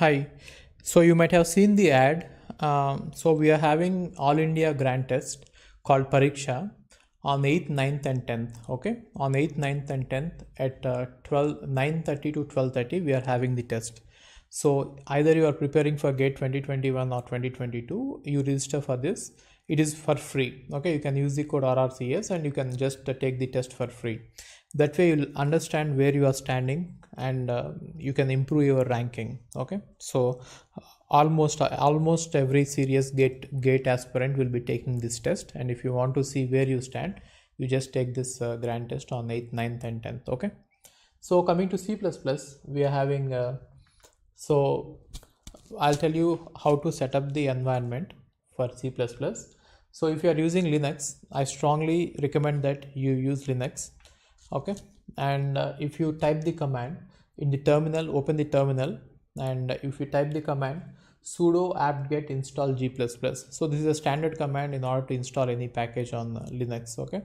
Hi. So you might have seen the ad. So we are having All India Grand Test called Pariksha on 8th, 9th and 10th. Okay. On 8th, 9th and 10th at 9:30 to 12:30 we are having the test. So either you are preparing for GATE 2021 or 2022, you register for this. It is for free. Okay. You can use the code RRCS and you can just take the test for free. That way you'll understand where you are standing and you can improve your ranking. Okay, so almost every serious gate aspirant will be taking this test, and if you want to see where you stand, you just take this grand test on 8th, 9th and 10th. Okay, so coming to C++, we are having so I'll tell you how to set up the environment for C++. So if you are using Linux, I strongly recommend that you use Linux. Okay, and if you type the command in the terminal, open the terminal, and if you type the command sudo apt-get install g++. So this is a standard command in order to install any package on Linux. Okay,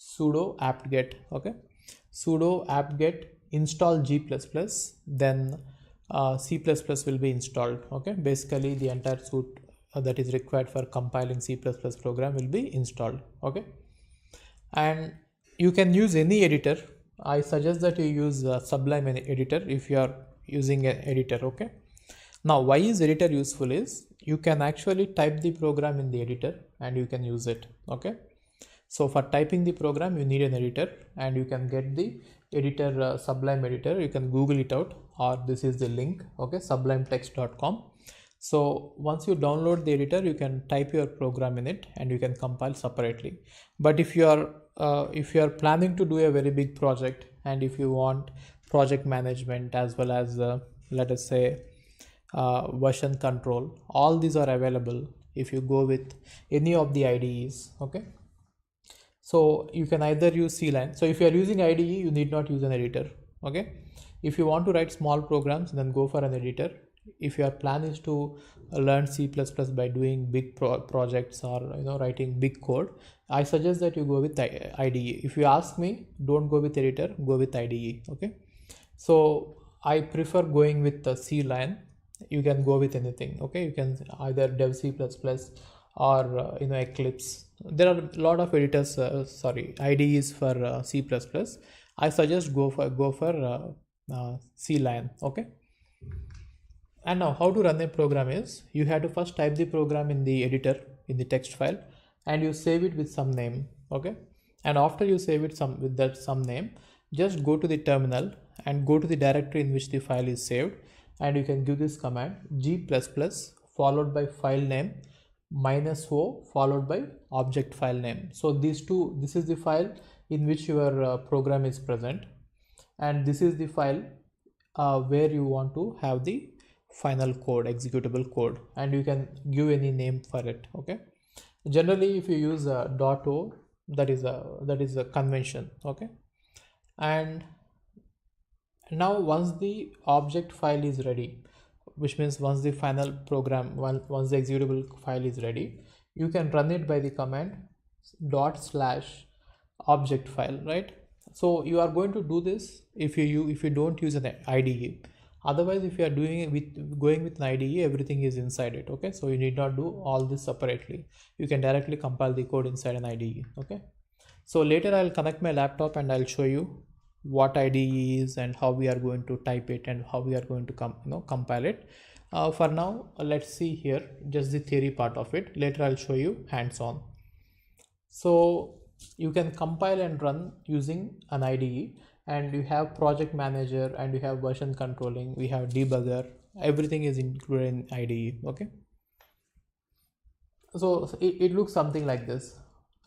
sudo apt-get, okay, sudo apt-get install g++, then C++ will be installed. Okay, basically the entire suite that is required for compiling C++ program will be installed. Okay, and you can use any editor. I suggest that you use Sublime editor if you are using an editor. Okay, now why is editor useful is you can actually type the program in the editor and you can use it. Okay, so for typing the program you need an editor, and you can get the editor Sublime editor. You can Google it out, or this is the link. Okay, sublimetext.com. So once you download the editor, you can type your program in it and you can compile separately. But if you are planning to do a very big project, and if you want project management as well as let us say version control, all these are available if you go with any of the IDEs. Okay, so you can either use CLine. So if you are using IDE, you need not use an editor. Okay, if you want to write small programs, then go for an editor. If your plan is to learn C++ by doing big projects or writing big code, I suggest that you go with IDE. If you ask me, don't go with editor, go with IDE. Okay, so I prefer going with the CLine. You can go with anything. Okay, you can either dev C++ or Eclipse. There are a lot of editors, IDEs for C++. I suggest go for CLine. Okay, and now how to run a program is you have to first type the program in the editor in the text file, and you save it with some name. Okay, and after you save it with that some name, just go to the terminal and go to the directory in which the file is saved, and you can give this command g++ followed by file name -o followed by object file name. So this is the file in which your program is present, and this is the file where you want to have the final code, executable code, and you can give any name for it. Okay, generally if you use .o, that is a convention. Okay, and now once the object file is ready, which means once the final program, once the executable file is ready, you can run it by the command /object file, right? So you are going to do this if you don't use an IDE. Otherwise, if you are doing it going with an IDE, everything is inside it. Okay, so you need not do all this separately. You can directly compile the code inside an IDE. Okay, so later I'll connect my laptop and I'll show you what IDE is and how we are going to type it and how we are going to compile it. For now, let's see here just the theory part of it. Later I'll show you hands-on. So you can compile and run using an IDE, and you have project manager, and you have version controlling, we have debugger, everything is included in IDE. Okay, so it looks something like this,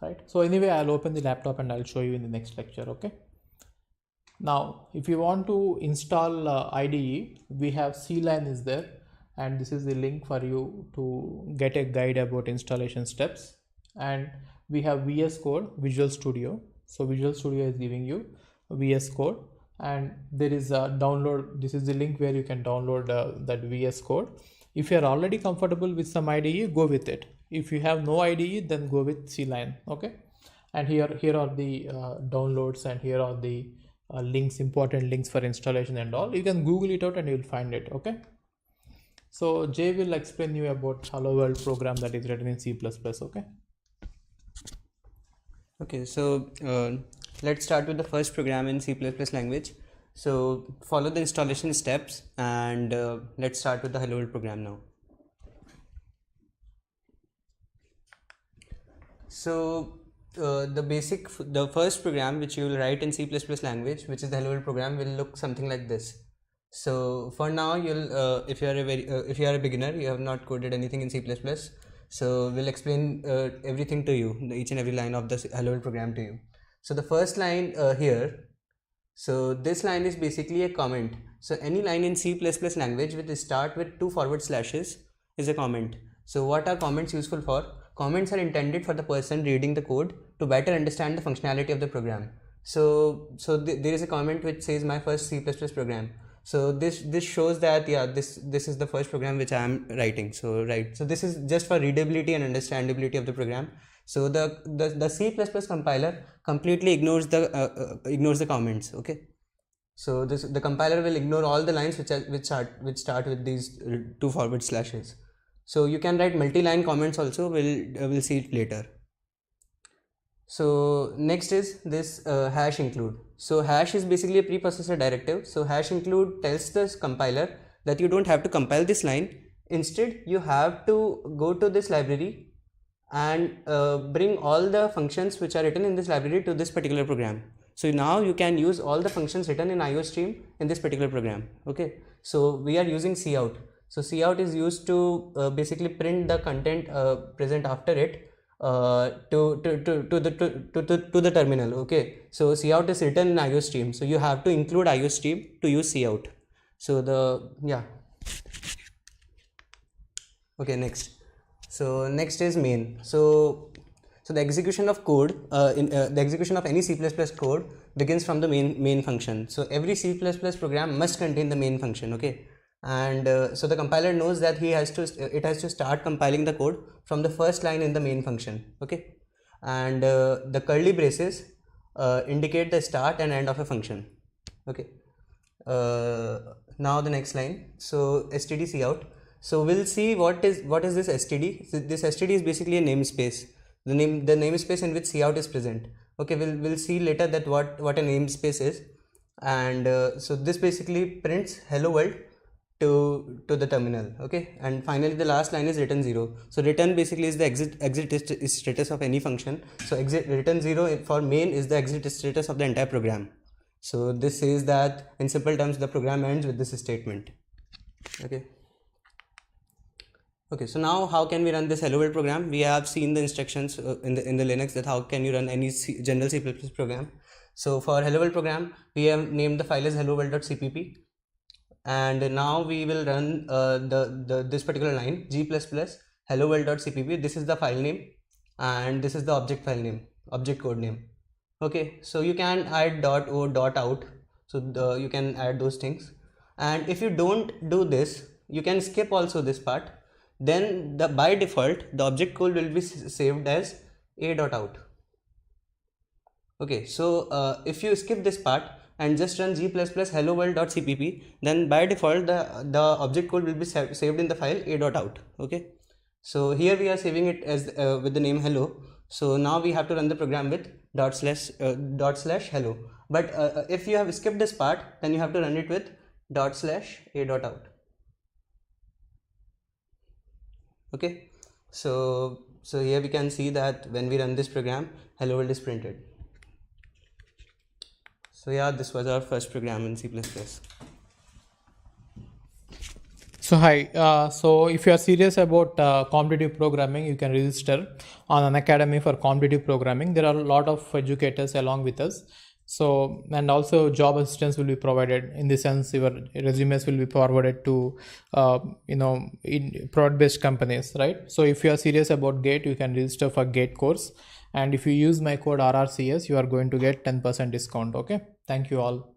right? So anyway, I'll open the laptop and I'll show you in the next lecture. Okay, now if you want to install IDE, we have CLine is there, and this is the link for you to get a guide about installation steps. And we have VS Code, Visual Studio. So Visual Studio is giving you VS Code, and there is a download. This is the link where you can download that VS Code. If you are already comfortable with some IDE, go with it. If you have no IDE, then go with CLine. Okay, and here are the downloads, and here are the links, important links for installation and all. You can Google it out and you'll find it. Okay, So Jay will explain you about hello world program that is written in C++. Okay. Okay, so let's start with the first program in C++ language. So follow the installation steps and let's start with the hello world program now. So the first program which you will write in C++ language, which is the hello world program, will look something like this. So for now, you'll if you are a beginner, you have not coded anything in C++. So we'll explain everything to you, each and every line of the hello world program to you. So the first line here, so this line is basically a comment. So any line in C++ language which start with 2 forward slashes is a comment. So what are comments useful for? Comments are intended for the person reading the code to better understand the functionality of the program. So there is a comment which says my first C++ program. So this shows that this is the first program which I am writing. So this is just for readability and understandability of the program. So the C++ compiler completely ignores the comments. Okay, so the compiler will ignore all the lines which start with these 2 forward slashes. So you can write multi-line comments also. We'll see it later. So next is this hash include. So hash is basically a preprocessor directive. So hash include tells the compiler that you don't have to compile this line. Instead, you have to go to this library and bring all the functions which are written in this library to this particular program. So now you can use all the functions written in IOStream in this particular program. Okay, so we are using cout. So cout is used to basically print the content present after it to the terminal. Okay, so cout is written in IOStream, so you have to include IOStream to use cout. So okay, next. So next is main. So the execution of code the execution of any C++ code begins from the main function. So every C++ program must contain the main function. Okay, and so the compiler knows that it has to start compiling the code from the first line in the main function. Okay, and the curly braces indicate the start and end of a function. Okay, now the next line. So std cout. So we'll see what is this std. So this std is basically a namespace, the namespace in which cout is present. Okay, we'll see later that what a namespace is. And so this basically prints hello world to the terminal. Okay, and finally the last line is return 0. So return basically is the exit status of any function. So return 0 for main is the exit status of the entire program. So this says that in simple terms the program ends with this statement. Okay, so now how can we run this hello world program? We have seen the instructions in the Linux that how can you run any general C++ program. So for hello world program, we have named the file as hello world.cpp, and now we will run this particular line g++ hello world.cpp. This is the file name and this is the object file name, object code name. Okay, so you can add .o .out, so you can add those things, and if you don't do this, you can skip also this part. Then by default the object code will be saved as a.out. Okay, so if you skip this part and just run g++ hello world.cpp, then by default the object code will be saved in the file a.out. Okay, so here we are saving it as with the name hello. So now we have to run the program with /hello, but if you have skipped this part, then you have to run it with /a.out. Okay, so here we can see that when we run this program, hello world is printed. So yeah, this was our first program in C++. So hi, so if you are serious about competitive programming, you can register on Unacademy for competitive programming. There are a lot of educators along with us. So, and also job assistance will be provided, in the sense your resumes will be forwarded to in product-based companies, right? So if you are serious about GATE, you can register for GATE course, and if you use my code RRCS, you are going to get 10% discount. Okay, thank you all.